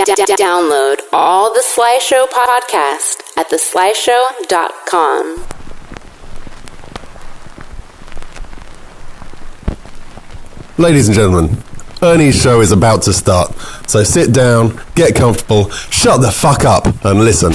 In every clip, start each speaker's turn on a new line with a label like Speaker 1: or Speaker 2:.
Speaker 1: Download all the Sly Show podcast at theslyshow.com.
Speaker 2: Ladies and gentlemen, Ernie's show is about to start, so sit down, get comfortable, shut the fuck up, and listen.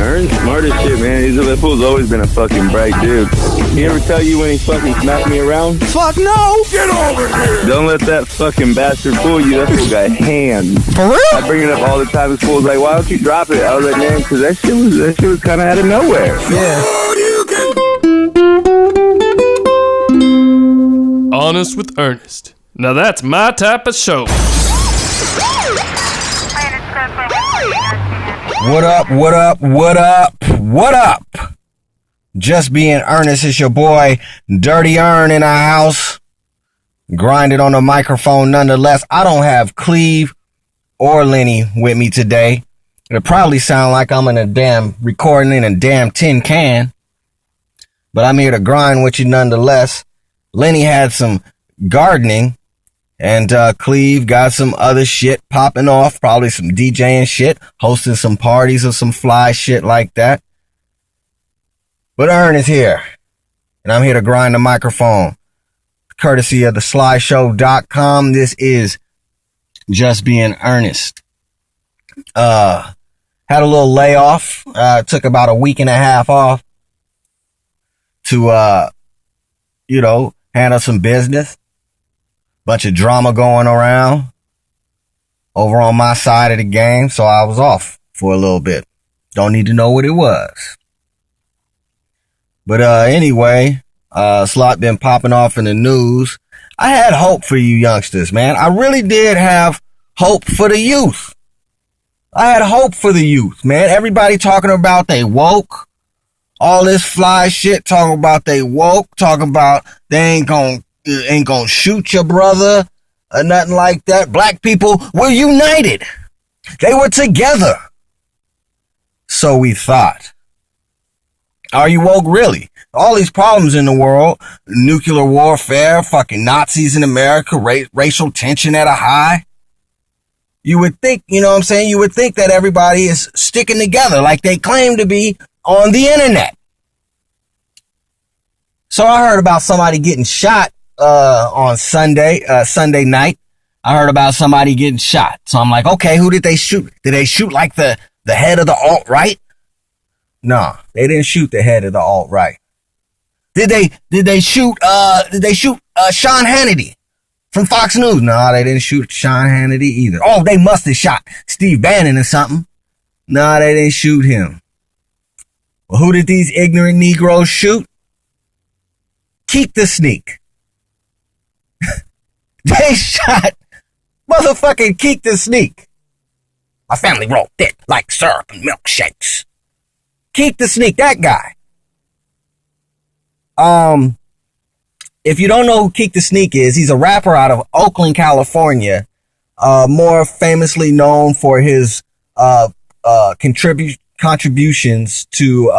Speaker 3: Ernest smart as shit, man. That fool's always been a fucking bright dude. He ever tell you when he fucking smacked me around?
Speaker 4: Fuck no!
Speaker 3: Get over here! Don't let that fucking bastard fool you. That fool got hands.
Speaker 4: For real?
Speaker 3: I bring it up all the time. This fool's like, why don't you drop it? I was like, man, because that shit was kind of out of nowhere.
Speaker 4: Yeah.
Speaker 5: Honest with Ernest. Now that's my type of show.
Speaker 4: What up, what up, what up, what up? Just being earnest, it's your boy, Dirty Earn in the house. Grinded on the microphone nonetheless. I don't have Cleve or Lenny with me today. It'll probably sound like I'm in a damn recording in a damn tin can. But I'm here to grind with you nonetheless. Lenny had some gardening. And Cleve got some other shit popping off, probably some DJing shit, hosting some parties or some fly shit like that. But Ern is here, and I'm here to grind the microphone, courtesy of theslyshow.com. This is Just Being Earnest. Had a little layoff, took about a week and a half off to, handle some business. Bunch of drama going around over on my side of the game, so I was off for a little bit. Don't need to know what it was. But anyway, slot been popping off in the news. I had hope for you youngsters, man. I really did have hope for the youth. I had hope for the youth, man. Everybody talking about they woke. All this fly shit talking about they woke, talking about they ain't gonna shoot your brother or nothing like that. Black people were united. They were together. So we thought. Are you woke really? All these problems in the world, nuclear warfare, fucking Nazis in America, racial tension at a high. You would think, you know what I'm saying? You would think that everybody is sticking together like they claim to be on the internet. So I heard about somebody getting shot on Sunday night. I heard about somebody getting shot. So I'm like, okay, who did they shoot? Did they shoot like the head of the alt-right? No, they didn't shoot the head of the alt-right. Did they shoot Sean Hannity from Fox News? No, they didn't shoot Sean Hannity either. Oh, they must have shot Steve Bannon or something. No, they didn't shoot him. Well, who did these ignorant Negroes shoot? Keak Da Sneak. They shot motherfucking Keak Da Sneak. My family rolled thick like syrup and milkshakes. Keak Da Sneak, that guy. If you don't know who Keak Da Sneak is, he's a rapper out of Oakland, California. More famously known for his contributions to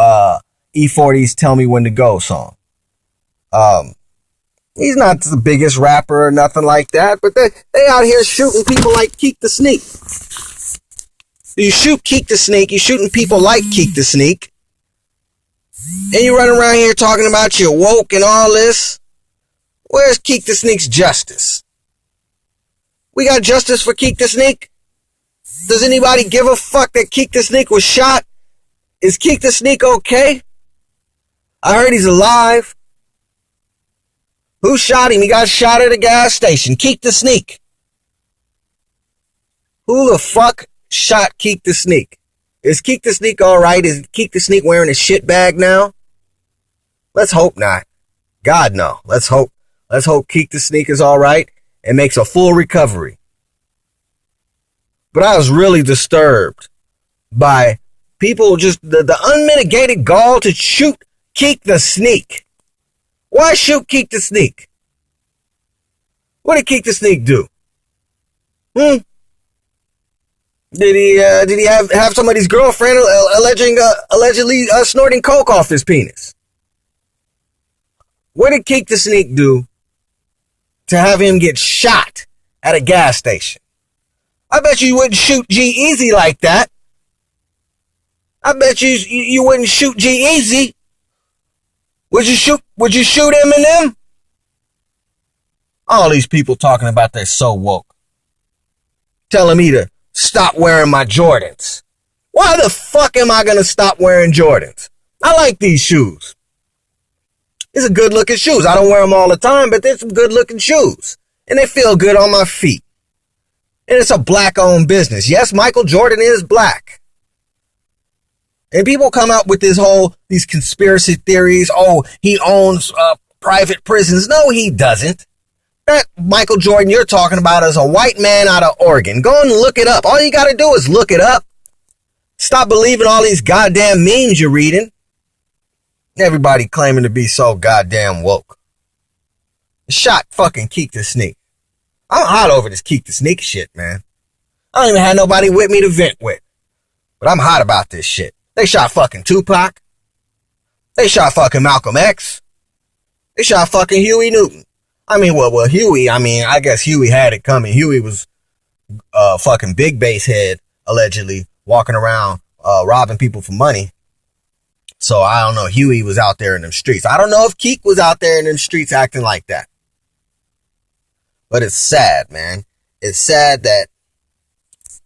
Speaker 4: E40's Tell Me When to Go song. He's not the biggest rapper or nothing like that, but they out here shooting people like Keak Da Sneak. You shoot Keak Da Sneak, you're shooting people like Keak Da Sneak. And you run around here talking about you're woke and all this. Where's Keak Da Sneak's justice? We got justice for Keak Da Sneak? Does anybody give a fuck that Keak Da Sneak was shot? Is Keak Da Sneak okay? I heard he's alive. Who shot him? He got shot at a gas station. Keak Da Sneak. Who the fuck shot Keak Da Sneak? Is Keak Da Sneak alright? Is Keak Da Sneak wearing a shit bag now? Let's hope not. God, no. Let's hope Keak Da Sneak is alright and makes a full recovery. But I was really disturbed by people just, the unmitigated gall to shoot Keak Da Sneak. Why shoot Keak Da Sneak? What did Keak Da Sneak do? Did he have somebody's girlfriend allegedly snorting coke off his penis? What did Keak Da Sneak do to have him get shot at a gas station? I bet you wouldn't shoot G-Eazy like that. I bet you wouldn't shoot G-Eazy. Would you shoot Eminem? All these people talking about they're so woke. Telling me to stop wearing my Jordans. Why the fuck am I gonna stop wearing Jordans? I like these shoes. These are good looking shoes. I don't wear them all the time, but they're some good looking shoes. And they feel good on my feet. And it's a black owned business. Yes, Michael Jordan is black. And people come out with these conspiracy theories. Oh, he owns private prisons. No, he doesn't. That Michael Jordan you're talking about is a white man out of Oregon. Go and look it up. All you got to do is look it up. Stop believing all these goddamn memes you're reading. Everybody claiming to be so goddamn woke. Shot fucking Keak Da Sneak. I'm hot over this Keak Da Sneak shit, man. I don't even have nobody with me to vent with. But I'm hot about this shit. They shot fucking Tupac. They shot fucking Malcolm X. They shot fucking Huey Newton. Well, Huey, I guess Huey had it coming. Huey was fucking big bass head, allegedly, walking around robbing people for money. So I don't know. Huey was out there in them streets. I don't know if Keak was out there in them streets acting like that. But it's sad, man. It's sad that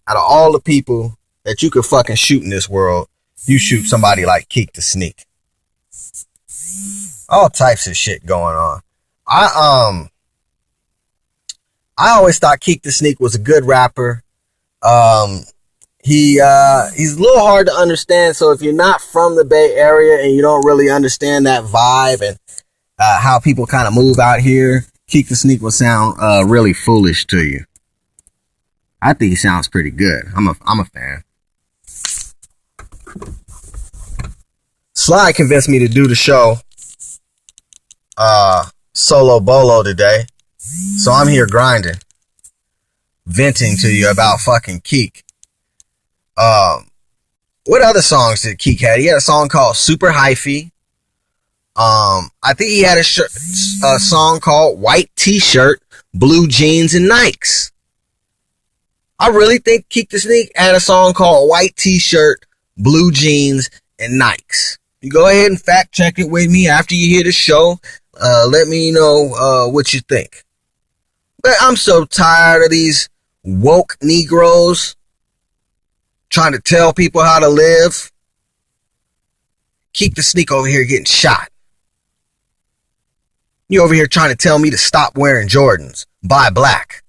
Speaker 4: out of all the people that you could fucking shoot in this world, you shoot somebody like Keak Da Sneak. All types of shit going on. I always thought Keak Da Sneak was a good rapper. He's a little hard to understand. So if you're not from the Bay Area and you don't really understand that vibe and how people kind of move out here, Keak Da Sneak will sound really foolish to you. I think he sounds pretty good. I'm a fan. Sly convinced me to do the show solo bolo today. So I'm here grinding, venting to you about fucking Keak. What other songs did Keak have? He had a song called Super Hyphy. I think he had a song called White T-Shirt, Blue Jeans, and Nikes. I really think Keak Da Sneak had a song called White T-Shirt, Blue Jeans, and Nikes. You go ahead and fact check it with me after you hear the show. Let me know what you think. But I'm so tired of these woke Negroes trying to tell people how to live. Keak Da Sneak over here getting shot. You over here trying to tell me to stop wearing Jordans. Buy black.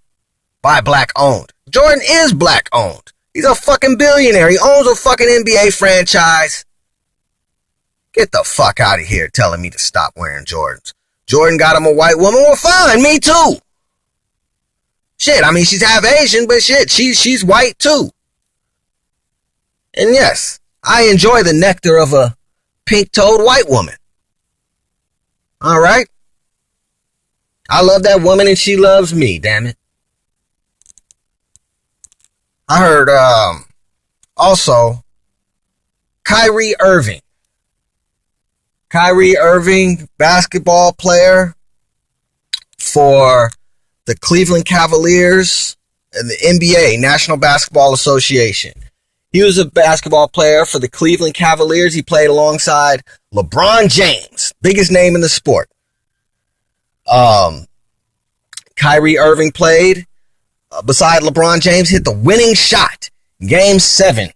Speaker 4: Buy black owned. Jordan is black owned. He's a fucking billionaire. He owns a fucking NBA franchise. Get the fuck out of here telling me to stop wearing Jordans. Jordan got him a white woman. Well, fine. Me too. Shit, she's half Asian, but shit, she's white too. And yes, I enjoy the nectar of a pink-toed white woman. All right? I love that woman and she loves me, damn it. I heard, also, Kyrie Irving, basketball player for the Cleveland Cavaliers and the NBA, National Basketball Association. He was a basketball player for the Cleveland Cavaliers. He played alongside LeBron James, biggest name in the sport. Kyrie Irving played beside LeBron James, hit the winning shot, Game 7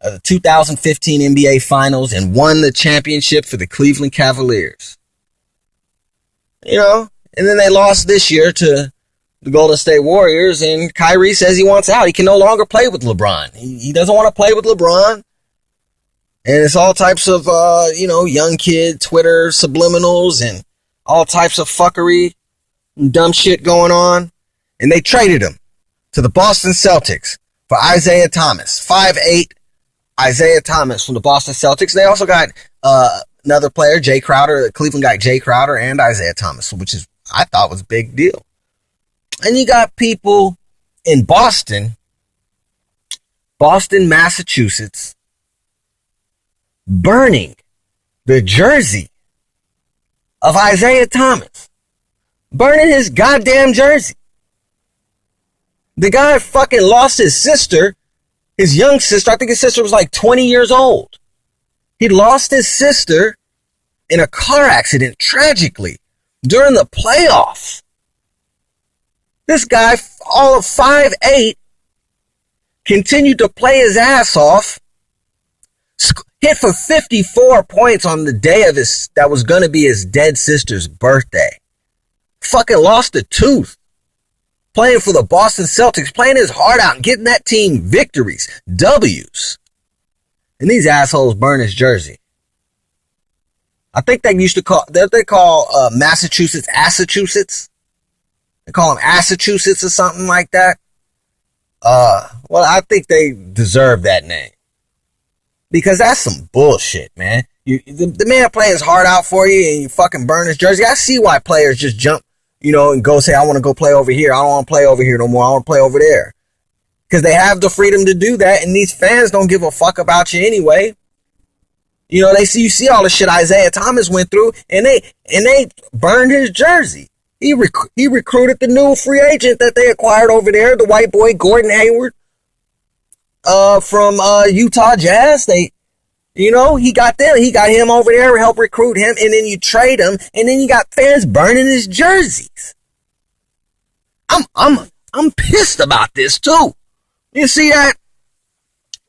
Speaker 4: of the 2015 NBA Finals, and won the championship for the Cleveland Cavaliers. You know, and then they lost this year to the Golden State Warriors, and Kyrie says he wants out. He can no longer play with LeBron. He doesn't want to play with LeBron. And it's all types of, young kid Twitter subliminals and all types of fuckery and dumb shit going on. And they traded him to the Boston Celtics for Isiah Thomas. 5'8" Isiah Thomas from the Boston Celtics. They also got another player, Jay Crowder. Cleveland got Jay Crowder and Isiah Thomas, which is, I thought, was a big deal. And you got people in Boston, Massachusetts, burning the jersey of Isiah Thomas. Burning his goddamn jersey. The guy fucking lost his sister, his young sister. I think his sister was like 20 years old. He lost his sister in a car accident, tragically, during the playoffs. This guy, all of 5'8", continued to play his ass off, hit for 54 points on the day of that was going to be his dead sister's birthday. Fucking lost a tooth. Playing for the Boston Celtics, playing his heart out and getting that team victories, W's. And these assholes burn his jersey. I think they used to call, they call Massachusetts, Assachusetts. They call them Assachusetts or something like that. Well, I think they deserve that name. Because that's some bullshit, man. The man playing his heart out for you and you fucking burn his jersey. I see why players just jump, and go say, I want to go play over here. I don't want to play over here no more. I want to play over there. Because they have the freedom to do that, and these fans don't give a fuck about you anyway. You see all the shit Isiah Thomas went through, and they burned his jersey. He recruited the new free agent that they acquired over there, the white boy Gordon Hayward, from Utah Jazz. He got him over there, helped recruit him, and then you trade him, and then you got fans burning his jerseys. I'm pissed about this too. You see that?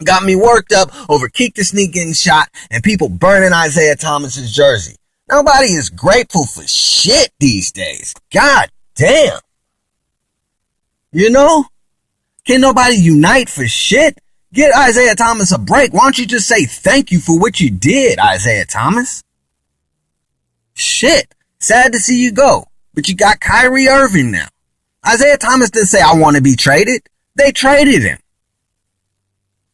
Speaker 4: Got me worked up over Keak Da Sneak getting shot and people burning Isiah Thomas's jersey. Nobody is grateful for shit these days. God damn. Can nobody unite for shit? Get Isiah Thomas a break. Why don't you just say thank you for what you did, Isiah Thomas? Shit. Sad to see you go. But you got Kyrie Irving now. Isiah Thomas didn't say, I want to be traded. They traded him.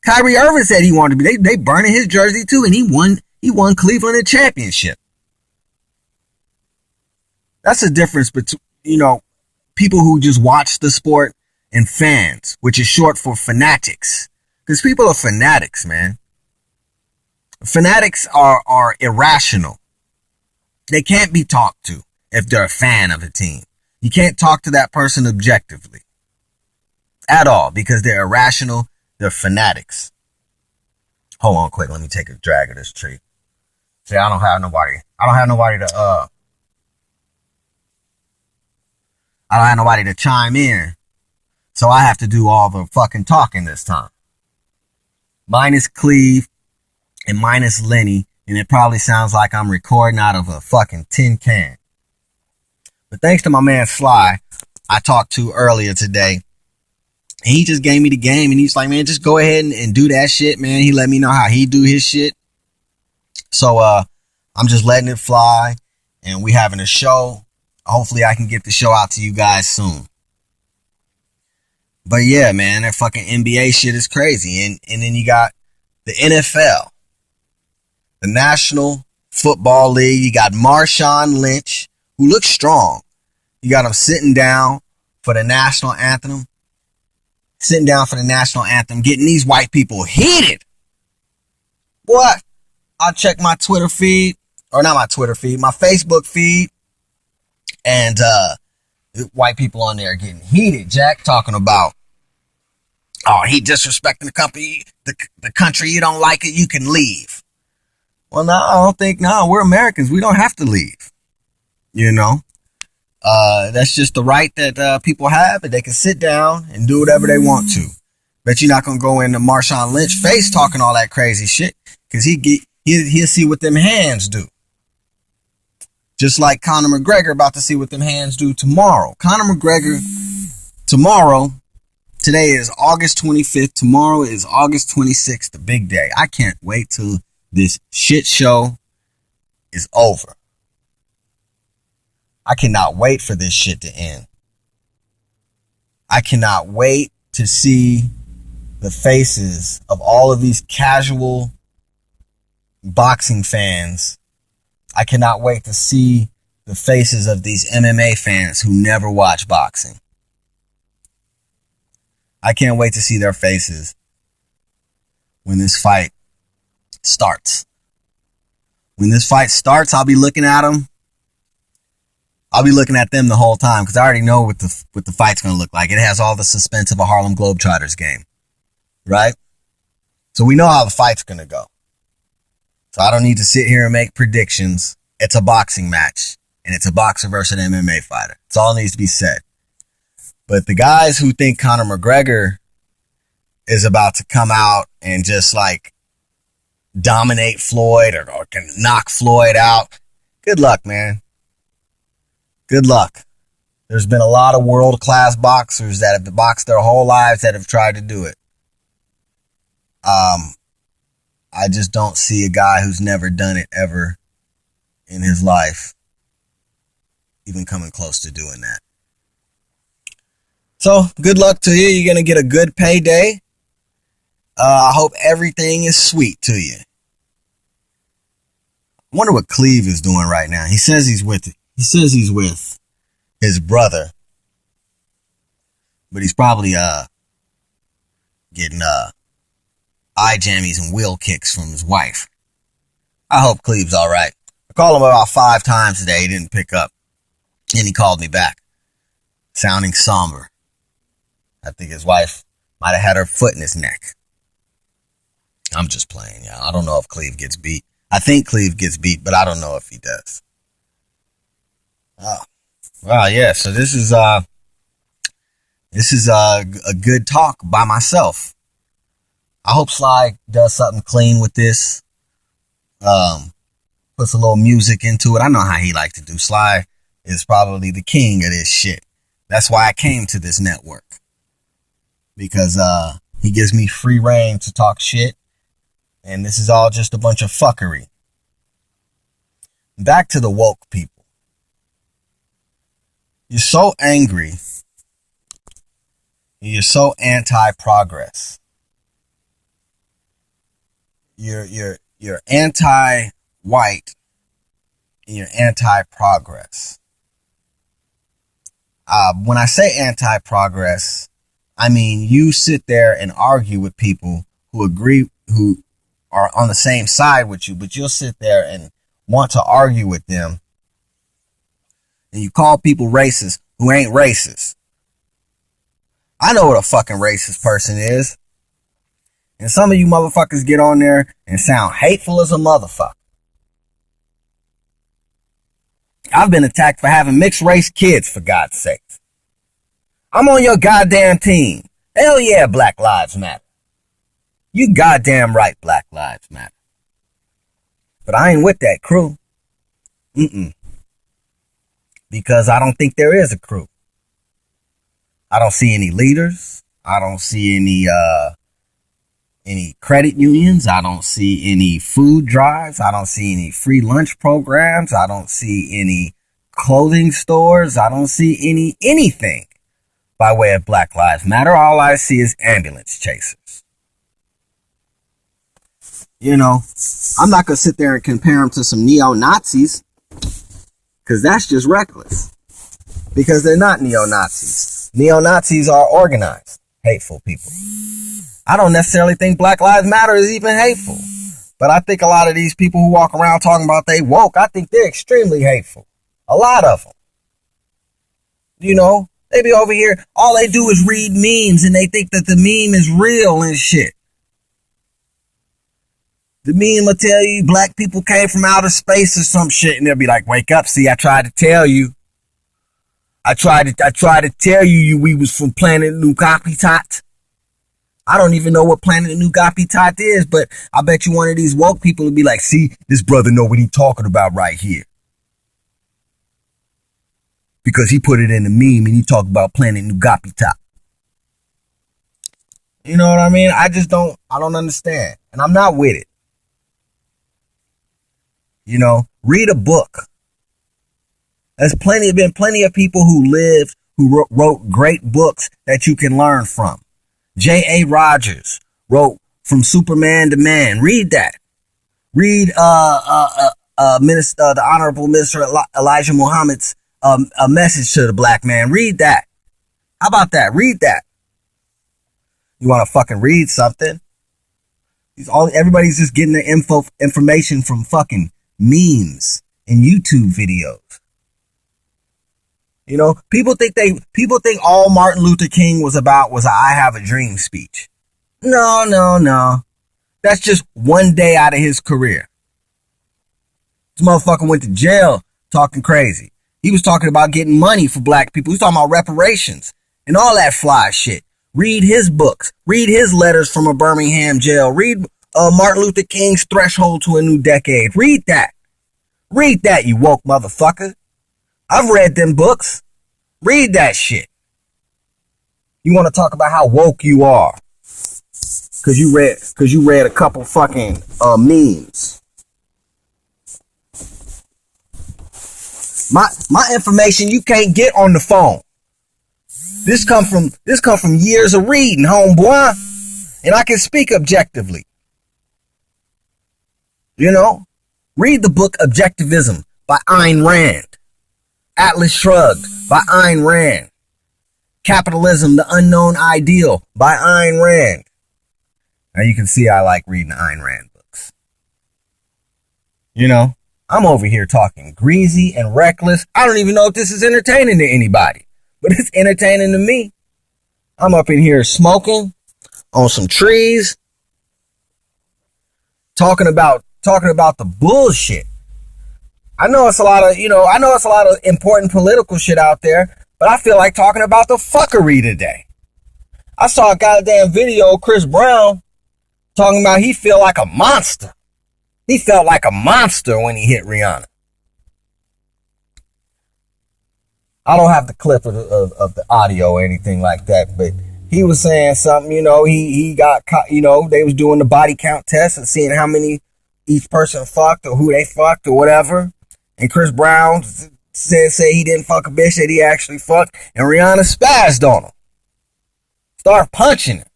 Speaker 4: Kyrie Irving said he wanted to be. They burning his jersey too, and he won Cleveland a championship. That's the difference between, people who just watch the sport and fans, which is short for fanatics. Because people are fanatics, man. Fanatics are irrational. They can't be talked to if they're a fan of a team. You can't talk to that person objectively at all because they're irrational. They're fanatics. Hold on quick. Let me take a drag of this tree. See, I don't have nobody to chime in. So I have to do all the fucking talking this time. Minus Cleve and minus Lenny. And it probably sounds like I'm recording out of a fucking tin can. But thanks to my man Sly, I talked to earlier today. And he just gave me the game and he's like, man, just go ahead and do that shit, man. He let me know how he do his shit. So I'm just letting it fly and we having a show. Hopefully I can get the show out to you guys soon. But yeah, man, that fucking NBA shit is crazy. And then you got the NFL, the National Football League. You got Marshawn Lynch, who looks strong. You got him sitting down for the national anthem. Getting these white people heated. What? I check my Twitter feed, or not my Twitter feed, my Facebook feed, and white people on there getting heated. Jack talking about, oh, he disrespecting the company, the country. You don't like it, you can leave. Well, no, I don't think. No, we're Americans. We don't have to leave. That's just the right that people have, and they can sit down and do whatever they want to. Bet you're not gonna go into Marshawn Lynch face talking all that crazy shit, because he'll see what them hands do. Just like Conor McGregor about to see what them hands do tomorrow. Conor McGregor tomorrow. Today is August 25th. Tomorrow is August 26th, the big day. I can't wait till this shit show is over. I cannot wait for this shit to end. I cannot wait to see the faces of all of these casual boxing fans. I cannot wait to see the faces of these MMA fans who never watch boxing. I can't wait to see their faces when this fight starts. When this fight starts, I'll be looking at them. I'll be looking at them the whole time because I already know what the fight's going to look like. It has all the suspense of a Harlem Globetrotters game, right? So we know how the fight's going to go. So I don't need to sit here and make predictions. It's a boxing match, and it's a boxer versus an MMA fighter. It's all needs to be said. But the guys who think Conor McGregor is about to come out and just like dominate Floyd or can knock Floyd out, good luck, man. Good luck. There's been a lot of world-class boxers that have boxed their whole lives that have tried to do it. I just don't see a guy who's never done it ever in his life even coming close to doing that. So, good luck to you. You're going to get a good payday. I hope everything is sweet to you. I wonder what Cleve is doing right now. He says he's with his brother. But he's probably getting eye jammies and wheel kicks from his wife. I hope Cleve's all right. I called him about 5 times today. He didn't pick up. And he called me back, sounding somber. I think his wife might have had her foot in his neck. I'm just playing, y'all. I don't know if Cleve gets beat. I think Cleve gets beat, but I don't know if he does. Oh, well, yeah. So this is a good talk by myself. I hope Sly does something clean with this. Puts a little music into it. I know how he likes to do. Sly is probably the king of this shit. That's why I came to this network. Because he gives me free reign to talk shit. And this is all just a bunch of fuckery. Back to the woke people. You're so angry. You're so anti-progress. You're anti-white. And you're anti-progress. When I say anti-progress, I mean you sit there and argue with people who agree, who are on the same side with you, but you'll sit there and want to argue with them. And you call people racist who ain't racist. I know what a fucking racist person is. And some of you motherfuckers get on there and sound hateful as a motherfucker. I've been attacked for having mixed race kids, for God's sake. I'm on your goddamn team. Hell yeah, Black Lives Matter. You goddamn right, Black Lives Matter. But I ain't with that crew. Because I don't think there is a crew. I don't see any leaders. I don't see any credit unions. I don't see any food drives. I don't see any free lunch programs. I don't see any clothing stores. I don't see anything by way of Black Lives Matter. All I see is ambulance chasers. You know, I'm not going to sit there and compare them to some neo-Nazis, because that's just reckless. Because they're not neo-Nazis. Neo-Nazis are organized, hateful people. I don't necessarily think Black Lives Matter is even hateful. But I think a lot of these people who walk around talking about they woke, I think they're extremely hateful. A lot of them. You know, they be over here, all they do is read memes and they think that the meme is real and shit. The meme will tell you black people came from outer space or some shit, and they'll be like, wake up, see, I tried to tell you. I tried to tell you we was from planet Nukapitat. I don't even know what planet Nukapitat is, but I bet you one of these woke people will be like, see, this brother know what he talking about right here. Because he put it in the meme and he talked about planet Nukapitat. You know what I mean? I don't understand. And I'm not with it. You know, read a book. There's been plenty of people who wrote great books that you can learn from. J.A. Rogers wrote From Superman to Man. Read that. Read the Honorable Minister Elijah Muhammad's A Message to the Black Man. Read that. How about that? Read that. You want to fucking read something. Everybody's just getting their information from fucking memes and YouTube videos. You know, people think all Martin Luther King was about was a I have a dream speech. No. That's just one day out of his career. This motherfucker went to jail talking crazy. He was talking about getting money for black people. He was talking about reparations and all that fly shit. Read his books. Read his letters from a Birmingham jail. Read Martin Luther King's Threshold to a New Decade. Read that. Read that, you woke motherfucker. I've read them books. Read that shit. You want to talk about how woke you are because you read a couple fucking memes. My information you can't get on the phone. This come from years of reading, homeboy, and I can speak objectively. You know, read the book Objectivism by Ayn Rand. Atlas Shrugged by Ayn Rand. Capitalism, the Unknown Ideal by Ayn Rand. Now you can see I like reading Ayn Rand books. You know, I'm over here talking greasy and reckless. I don't even know if this is entertaining to anybody, but it's entertaining to me. I'm up in here smoking on some trees, talking about the bullshit. I know it's a lot of important political shit out there, but I feel like talking about the fuckery today. I saw a goddamn video of Chris Brown talking about he feel like a monster. He felt like a monster when he hit Rihanna. I don't have the clip of the audio or anything like that, but he was saying something, you know, he got caught, you know, they was doing the body count test and seeing how many each person fucked or who they fucked or whatever. And Chris Brown said he didn't fuck a bitch that he actually fucked. And Rihanna spazzed on him. Started punching him.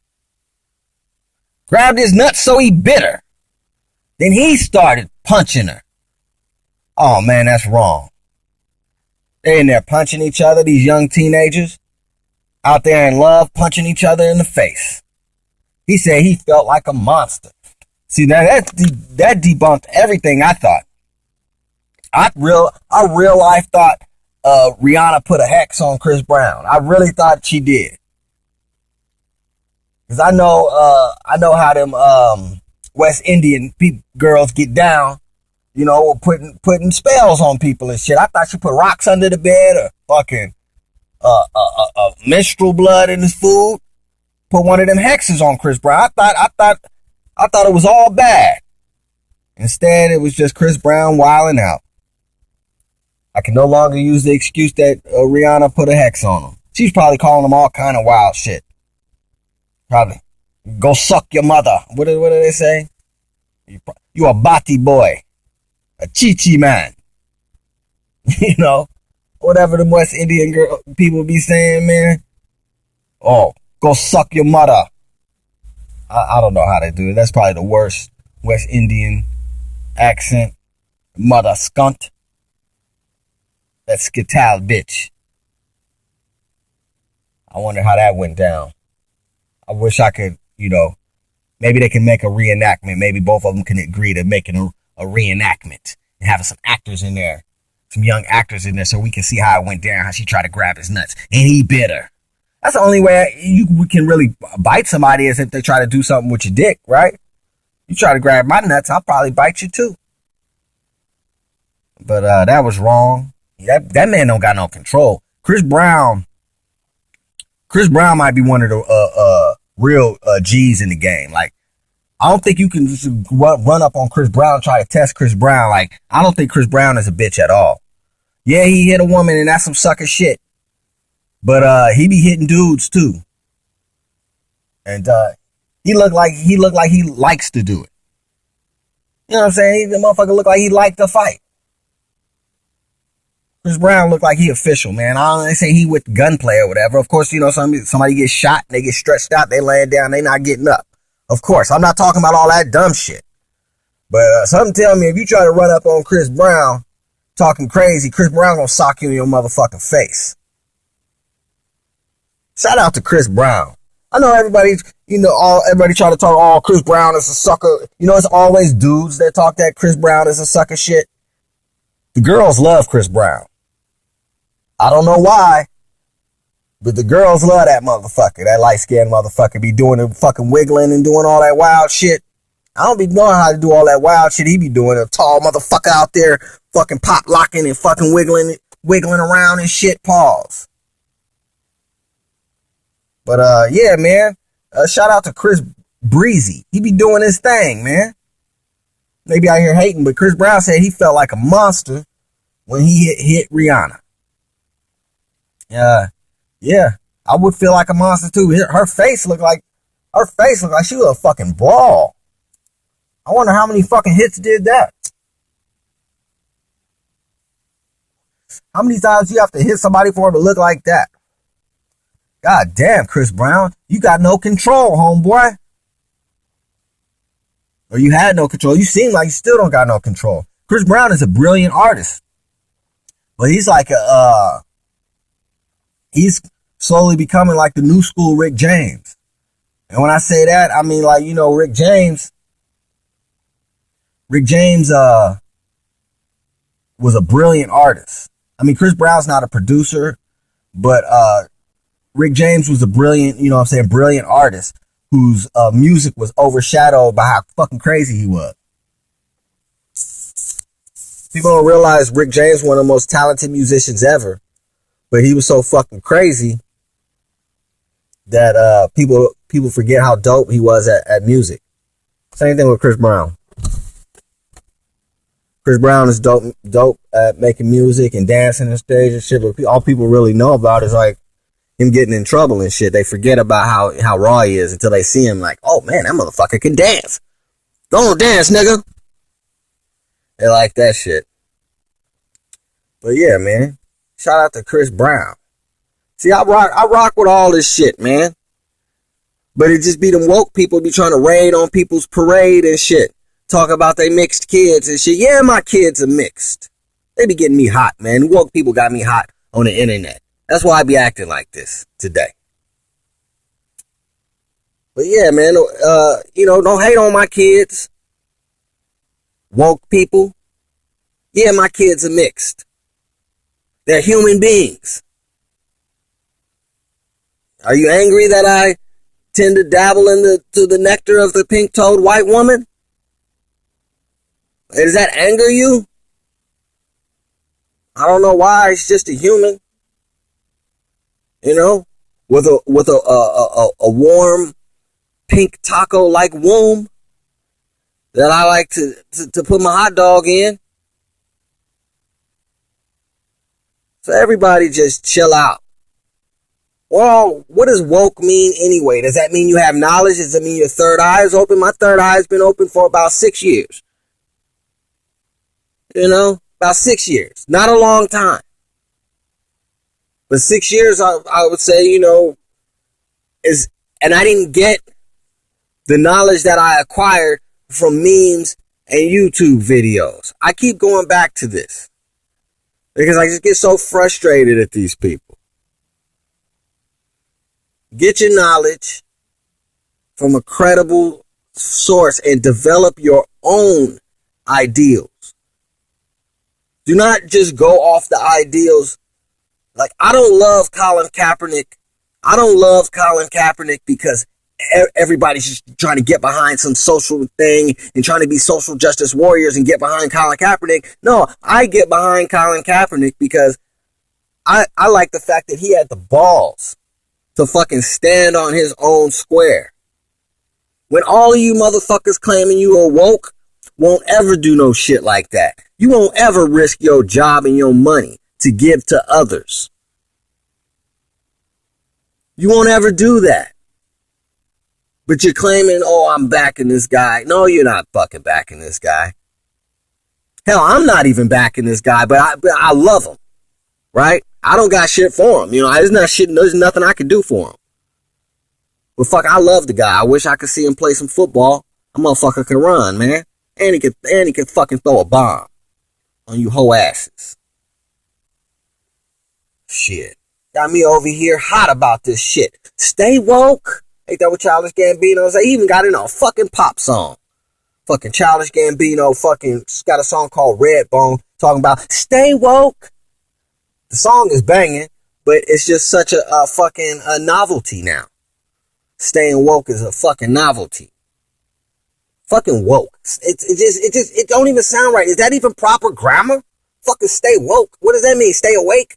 Speaker 4: Grabbed his nuts so he bit her. Then he started punching her. Oh man, that's wrong. They in there punching each other, these young teenagers. Out there in love, punching each other in the face. He said he felt like a monster. See, that debunked everything I thought. I real life thought Rihanna put a hex on Chris Brown. I really thought she did. Cause I know how them West Indian girls get down, you know, putting spells on people and shit. I thought she put rocks under the bed or fucking menstrual blood in his food. Put one of them hexes on Chris Brown. I thought it was all bad. Instead, it was just Chris Brown wilding out. I can no longer use the excuse that Rihanna put a hex on him. She's probably calling him all kind of wild shit. Probably. Go suck your mother. What do they say? You a bati boy. A chichi man. You know? Whatever the West Indian people be saying, man. Oh, go suck your mother. I don't know how they do it. That's probably the worst West Indian accent. Mother skunt. That skital bitch. I wonder how that went down. I wish I could, you know, maybe they can make a reenactment. Maybe both of them can agree to making a reenactment and having some actors in there, some young actors in there so we can see how it went down, how she tried to grab his nuts. And he bit her. That's the only way you can really bite somebody is if they try to do something with your dick, right? You try to grab my nuts, I'll probably bite you too. But that was wrong. That man don't got no control. Chris Brown might be one of the real G's in the game. Like, I don't think you can just run up on Chris Brown and try to test Chris Brown. Like, I don't think Chris Brown is a bitch at all. Yeah, he hit a woman and that's some sucker shit. But he be hitting dudes too. And he looked like he likes to do it. You know what I'm saying? The motherfucker looked like he liked to fight. Chris Brown looked like he official, man. I don't say he with gunplay or whatever. Of course, you know, somebody gets shot, they get stretched out, they laying down, they not getting up. Of course, I'm not talking about all that dumb shit. But something tell me if you try to run up on Chris Brown talking crazy, Chris Brown gonna sock you in your motherfucking face. Shout out to Chris Brown. I know everybody's, everybody try to talk, oh, Chris Brown is a sucker. It's always dudes that talk that Chris Brown is a sucker shit. The girls love Chris Brown. I don't know why, but the girls love that motherfucker. That light-skinned motherfucker be doing the fucking wiggling and doing all that wild shit. I don't be knowing how to do all that wild shit he be doing. A tall motherfucker out there fucking pop locking and fucking wiggling around and shit. Pause. But yeah, man. Shout out to Chris Breezy. He be doing his thing, man. Maybe out here hating, but Chris Brown said he felt like a monster when he hit Rihanna. Yeah, I would feel like a monster too. Her face looked like she was a fucking brawl. I wonder how many fucking hits did that. How many times you have to hit somebody for it to look like that? God damn, Chris Brown, you got no control, homeboy. Or you had no control. You seem like you still don't got no control. Chris Brown is a brilliant artist. But he's like he's slowly becoming like the new school Rick James. And when I say that, I mean like, Rick James was a brilliant artist. I mean, Chris Brown's not a producer, but Rick James was a brilliant, brilliant artist whose music was overshadowed by how fucking crazy he was. People don't realize Rick James was one of the most talented musicians ever, but he was so fucking crazy that people forget how dope he was at music. Same thing with Chris Brown. Chris Brown is dope at making music and dancing on stage and shit, but all people really know about is like him getting in trouble and shit. They forget about how raw he is until they see him like, oh man, that motherfucker can dance. Go on, dance, nigga. They like that shit. But yeah, man. Shout out to Chris Brown. See, I rock with all this shit, man. But it just be them woke people be trying to raid on people's parade and shit. Talk about they mixed kids and shit. Yeah, my kids are mixed. They be getting me hot, man. Woke people got me hot on the internet. That's why I be acting like this today. But yeah, man, don't hate on my kids. Woke people. Yeah, my kids are mixed. They're human beings. Are you angry that I tend to dabble into the nectar of the pink-toed white woman? Does that anger you? I don't know why. It's just a human. With a warm pink taco-like womb that I like to put my hot dog in. So everybody just chill out. Well, what does woke mean anyway? Does that mean you have knowledge? Does it mean your third eye is open? My third eye has been open for about 6 years. About 6 years. Not a long time. But 6 years, I would say, and I didn't get the knowledge that I acquired from memes and YouTube videos. I keep going back to this because I just get so frustrated at these people. Get your knowledge from a credible source and develop your own ideals. Do not just go off the ideals. Like, I don't love Colin Kaepernick. I don't love Colin Kaepernick because everybody's just trying to get behind some social thing and trying to be social justice warriors and get behind Colin Kaepernick. No, I get behind Colin Kaepernick because I like the fact that he had the balls to fucking stand on his own square. When all of you motherfuckers claiming you are woke won't ever do no shit like that. You won't ever risk your job and your money to give to others. You won't ever do that. But you're claiming, oh, I'm backing this guy. No, you're not fucking backing this guy. Hell, I'm not even backing this guy, but I love him. Right? I don't got shit for him. There's nothing I can do for him. But fuck, I love the guy. I wish I could see him play some football. A motherfucker can run, man. And he could fucking throw a bomb on you hoe asses. Shit. Got me over here hot about this shit. Stay woke. Ain't that what Childish Gambino say? He even got in a fucking pop song. Fucking Childish Gambino fucking got a song called Redbone talking about stay woke. The song is banging, but it's just such a fucking a novelty now. Staying woke is a fucking novelty. Fucking woke. It don't even sound right. Is that even proper grammar? Fucking stay woke. What does that mean? Stay awake?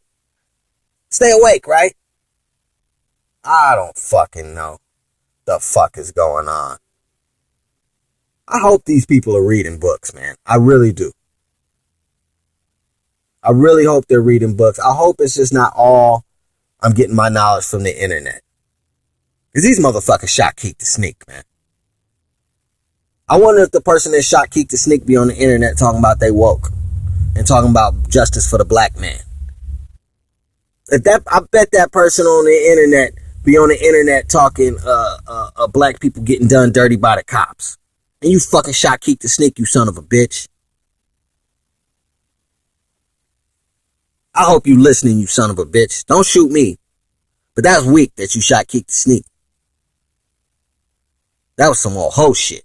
Speaker 4: Stay awake, right? I don't fucking know the fuck is going on. I hope these people are reading books, man. I really do. I really hope they're reading books. I hope it's just not all I'm getting my knowledge from the internet. Because these motherfuckers shot Keak Da Sneak, man. I wonder if the person that shot Keak Da Sneak be on the internet talking about they woke and talking about justice for the black man. I bet that person on the internet be on the internet talking black people getting done dirty by the cops. And you fucking shot Keak Da Sneak, you son of a bitch. I hope you listening, you son of a bitch. Don't shoot me. But that's weak that you shot Keak Da Sneak. That was some old hoe shit.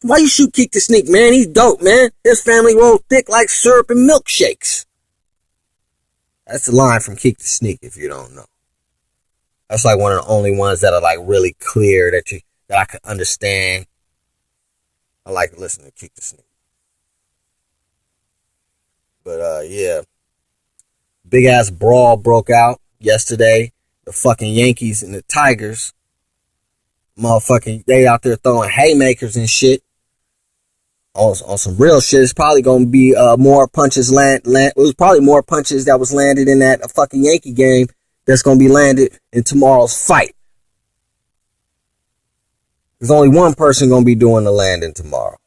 Speaker 4: Why you shoot Keak Da Sneak, man? He's dope, man. His family rolled thick like syrup and milkshakes. That's the line from Keak Da Sneak, if you don't know. That's like one of the only ones that are like really clear that I can understand. I like listening to Keak Da Sneak. But yeah. Big ass brawl broke out yesterday. The fucking Yankees and the Tigers. Motherfucking, they out there throwing haymakers and shit. On some real shit. It's probably gonna be more punches it was probably more punches that was landed in that fucking Yankee game that's gonna be landed in tomorrow's fight. There's only one person gonna be doing the landing tomorrow.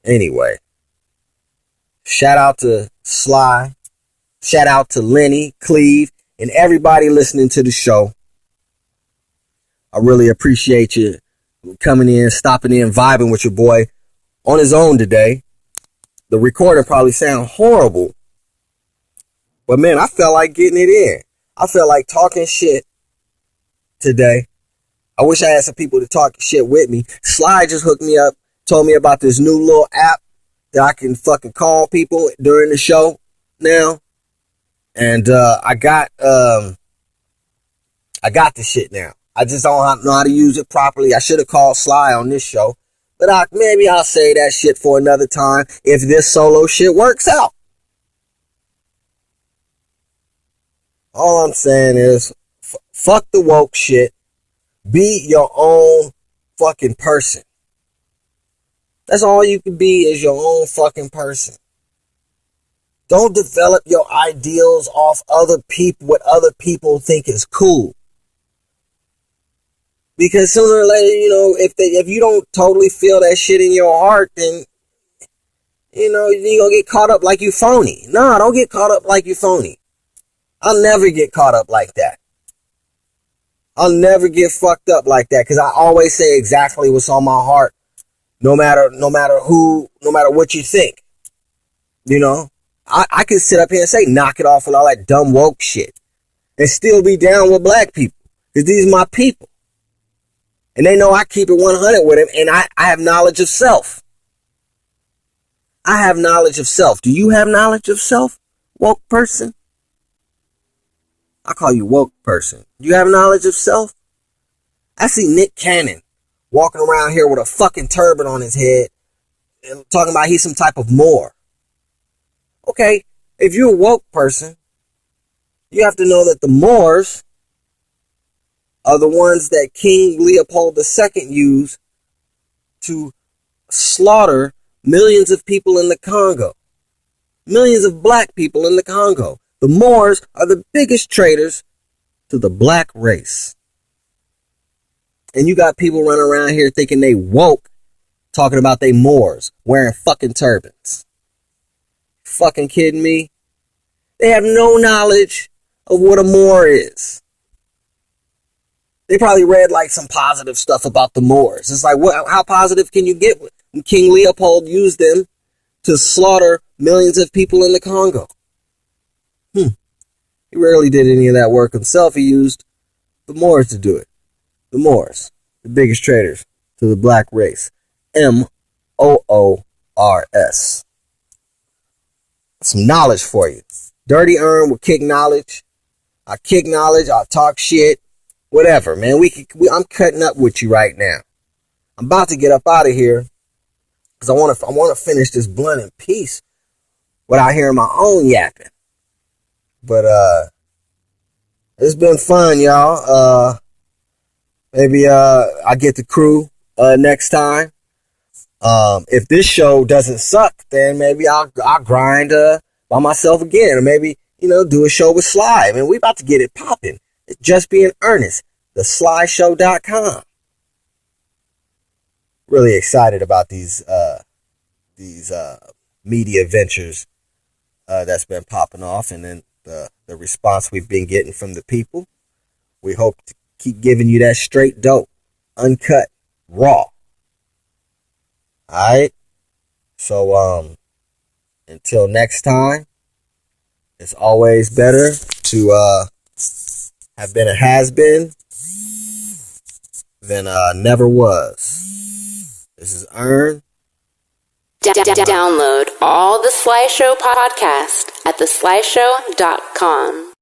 Speaker 4: Anyway. Shout out to Sly. Shout out to Lenny, Cleve, and everybody listening to the show. I really appreciate you coming in, stopping in, vibing with your boy on his own today. The recording probably sound horrible. But man, I felt like getting it in. I felt like talking shit today. I wish I had some people to talk shit with me. Sly just hooked me up, told me about this new little app that I can fucking call people during the show now. And I got the shit now. I just don't know how to use it properly. I should have called Sly on this show. But maybe I'll say that shit for another time if this solo shit works out. All I'm saying is, fuck the woke shit. Be your own fucking person. That's all you can be, is your own fucking person. Don't develop your ideals off other people, what other people think is cool. Because sooner or later, you know, if you don't totally feel that shit in your heart, then, you know, you're going to get caught up like you phony. No, don't get caught up like you phony. I'll never get caught up like that. I'll never get fucked up like that, because I always say exactly what's on my heart, no matter what you think. You know, I can sit up here and say, knock it off with all that dumb woke shit, and still be down with black people, because these are my people. And they know I keep it 100 with them, and I have knowledge of self. I have knowledge of self. Do you have knowledge of self, woke person? I call you woke person. Do you have knowledge of self? I see Nick Cannon walking around here with a fucking turban on his head and talking about he's some type of Moor. Okay, if you're a woke person, you have to know that the Moors are the ones that King Leopold II used to slaughter millions of people in the Congo. Millions of black people in the Congo. The Moors are the biggest traitors to the black race. And you got people running around here thinking they woke, talking about they Moors, wearing fucking turbans. Fucking kidding me? They have no knowledge of what a Moor is. They probably read like some positive stuff about the Moors. It's like, how positive can you get when King Leopold used them to slaughter millions of people in the Congo? He rarely did any of that work himself. He used the Moors to do it. The Moors, the biggest traitors to the black race. M-O-O-R-S. Some knowledge for you. Dirty Earn will kick knowledge. I kick knowledge. I talk shit. Whatever, man. I'm cutting up with you right now. I'm about to get up out of here because I want to finish this blunt in peace without hearing my own yapping. But it's been fun, y'all. Maybe I get the crew next time. If this show doesn't suck, then maybe I'll grind by myself again, or maybe do a show with Sly. I mean, we about to get it popping. It's Just Being Earnest, theslyshow.com. Really excited about these media ventures that's been popping off, and then the response we've been getting from the people. We hope to keep giving you that straight dope, uncut, raw. Alright? So, until next time, it's always better to have been a has-been than never was. This is Earn.
Speaker 1: Download all the Sly Show podcast at theslyshow.com.